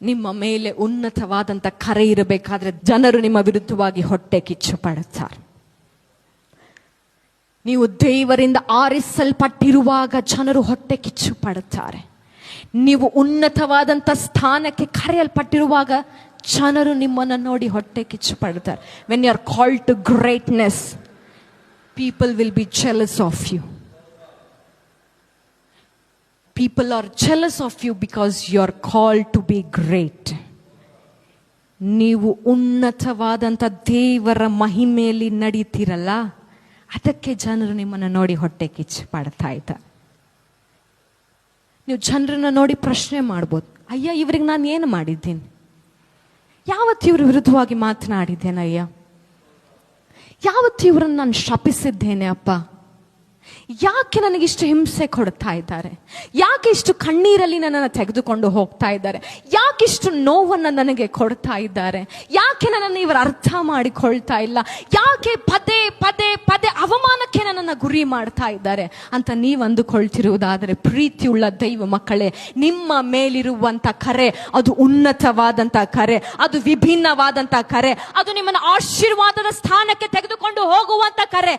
ನಿಮ್ಮ ಮೇಲೆ ಉನ್ನತವಾದಂತ ಕರೆ ಇರಬೇಕಾದ್ರೆ ಜನರು ನಿಮ್ಮ ವಿರುದ್ಧವಾಗಿ ಹೊಟ್ಟೆ ಕಿಚ್ಚು ಪಡುತ್ತಾರೆ. ನೀವು ದೇವರಿಂದ ಆರಿಸಲ್ಪಟ್ಟಿರುವಾಗ ಜನರು ಹೊಟ್ಟೆ ಕಿಚ್ಚು ಪಡುತ್ತಾರೆ. ನೀವು ಉನ್ನತವಾದಂತ ಸ್ಥಾನಕ್ಕೆ ಕರೆಯಲ್ಪಟ್ಟಿರುವಾಗ ಜನರು ನಿಮ್ಮನ್ನು ನೋಡಿ ಹೊಟ್ಟೆ ಕಿಚ್ಚು ಪಡುತ್ತಾರೆ. When you are called to greatness, people will be jealous of you. People are jealous of you because you are called to be great. ನೀವು ಉನ್ನತವಾದಂಥ ದೇವರ ಮಹಿಮೆಯಲ್ಲಿ ನಡೀತಿರಲ್ಲ, ಅದಕ್ಕೆ ಜನರು ನಿಮ್ಮನ್ನು ನೋಡಿ ಹೊಟ್ಟೆ ಕಿಚ್ಚು ಪಡ್ತಾ ಇದ್ದಾರೆ. ನೀವು ಜನರನ್ನ ನೋಡಿ ಪ್ರಶ್ನೆ ಮಾಡ್ಬೋದು, ಅಯ್ಯ ಇವ್ರಿಗೆ ನಾನು ಏನು ಮಾಡಿದ್ದೀನಿ? ಯಾವತ್ತು ಇವ್ರ ವಿರುದ್ಧವಾಗಿ ಮಾತನಾಡಿದ್ದೇನೆ? ಅಯ್ಯ ಯಾವತ್ತು ಇವ್ರನ್ನ ನಾನು ಶಪಿಸಿದ್ದೇನೆ? ಅಪ್ಪ ಯಾಕೆ ನನಗಿಷ್ಟು ಹಿಂಸೆ ಕೊಡ್ತಾ ಇದ್ದಾರೆ? ಯಾಕೆ ಇಷ್ಟು ಕಣ್ಣೀರಲ್ಲಿ ನನ್ನನ್ನು ತೆಗೆದುಕೊಂಡು ಹೋಗ್ತಾ ಇದ್ದಾರೆ? ಯಾಕೆ ಇಷ್ಟು ನೋವನ್ನು ನನಗೆ ಕೊಡ್ತಾ ಇದ್ದಾರೆ? ಯಾಕೆ ನನ್ನನ್ನು ಇವರು ಅರ್ಥ ಮಾಡಿಕೊಳ್ತಾ ಇಲ್ಲ? ಯಾಕೆ ಪದೇ ಪದೇ ಪದೇ ಅವಮಾನಕ್ಕೆ ನನ್ನನ್ನು ಗುರಿ ಮಾಡ್ತಾ ಇದ್ದಾರೆ ಅಂತ ನೀವು ಅಂದುಕೊಳ್ತಿರುವುದಾದರೆ, ಪ್ರೀತಿಯುಳ್ಳ ದೈವ ಮಕ್ಕಳೇ, ನಿಮ್ಮ ಮೇಲಿರುವಂತ ಕರೆ ಅದು ಉನ್ನತವಾದಂತ ಕರೆ, ಅದು ವಿಭಿನ್ನವಾದಂತ ಕರೆ, ಅದು ನಿಮ್ಮನ್ನು ಆಶೀರ್ವಾದದ ಸ್ಥಾನಕ್ಕೆ ತೆಗೆದುಕೊಂಡು ಹೋಗುವಂತ ಕರೆ.